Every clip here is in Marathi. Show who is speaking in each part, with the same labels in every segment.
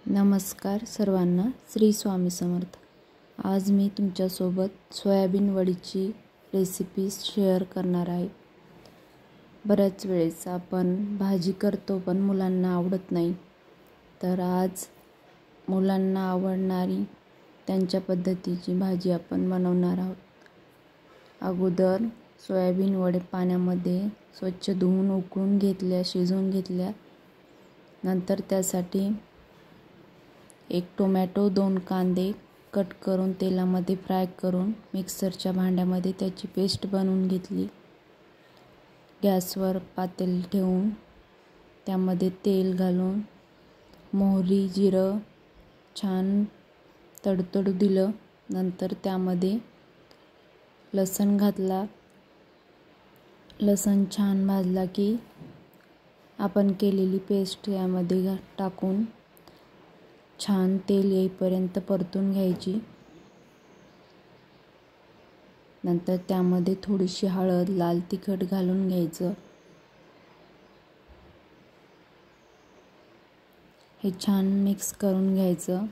Speaker 1: नमस्कार सर्वांना, श्री स्वामी समर्थ। आज मी तुमच्यासोबत सोयाबीन वडीची रेसिपी शेअर करणार आहे। बऱ्याच वेळेस आपण भाजी करतो पण मुलांना आवडत नाही, तर आज मुलांना आवडणारी त्यांच्या पद्धतीची भाजी आपण बनवणार आहोत। अगोदर सोयाबीन वडे पाण्यामध्ये स्वच्छ धुवून उकळून घेतल्या, शिजवून घेतल्या। नंतर त्यासाठी एक टोमॅटो, 2 कांदे कट करून तेलामध्ये फ्राय करून मिक्सरच्या भांड्यामध्ये त्याची पेस्ट बनवून घेतली। गॅसवर पातेलं ठेवून त्यामध्ये तेल घालून मोहरी, जिरं छान तडतडू दिलं। नंतर त्यामध्ये लसूण घातला। लसूण छान भाजला की आपण केलेली पेस्ट यामध्ये टाकून छान तेल येईपर्यंत परतून घ्यायची। नंतर त्यामध्ये थोडीशी हळद, लाल तिखट घालून घ्यायचं। हे छान मिक्स करून घ्यायचं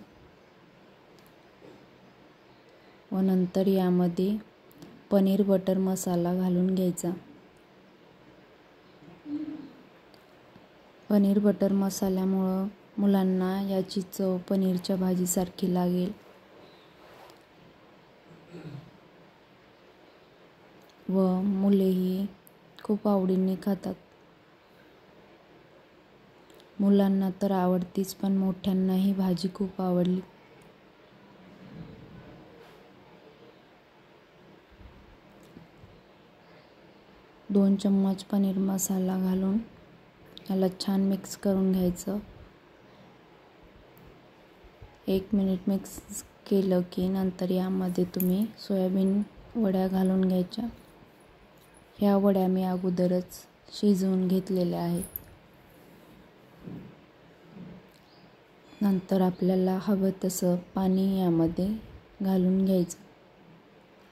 Speaker 1: व नंतर यामध्ये पनीर बटर मसाला घालून घ्यायचा। पनीर बटर मसाल्यामुळं मुलांना याची चव पनीरच्या भाजीसारखी लागेल व मुलेही खूप आवडीने खातात। मुलांना तर आवडतीच, पण मोठ्यांना ही भाजी खूप आवडली। दोन चम्मच पनीर मसाला घालून याला छान मिक्स करून घ्यायचं। 1 मिनिट मिक्स केलं की नंतर यामध्ये तुम्ही सोयाबीन वड्या घालून घ्यायच्या। ह्या वड्या मी अगोदरच शिजवून घेतलेल्या आहेत। नंतर आपल्याला हवं तसं पाणी यामध्ये घालून घ्यायचं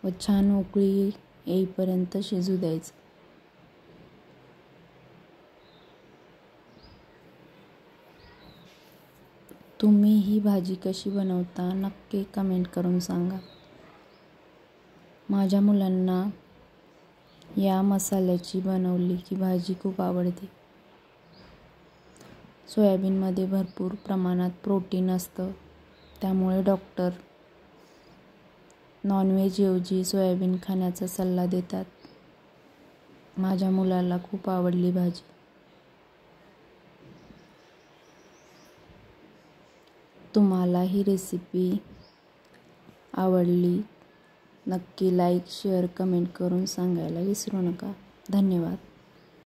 Speaker 1: व छान उकळी येईपर्यंत शिजू द्यायचं। तुम्ही ही भाजी कशी बनवता नक्की कमेंट करून सांगा। माझ्या मुलांना या मसाल्याची बनवली की भाजी खूप आवडते। सोयाबीनमध्ये भरपूर प्रमाणात प्रोटीन असतं, त्यामुळे डॉक्टर नॉनव्हेज ऐवजी सोयाबीन खाण्याचा सल्ला देतात। माझ्या मुलाला खूप आवडली भाजी। तुम्हाला ही रेसिपी आवडली नक्की लाईक, शेअर, कमेंट करून सांगायला विसरू नका। धन्यवाद।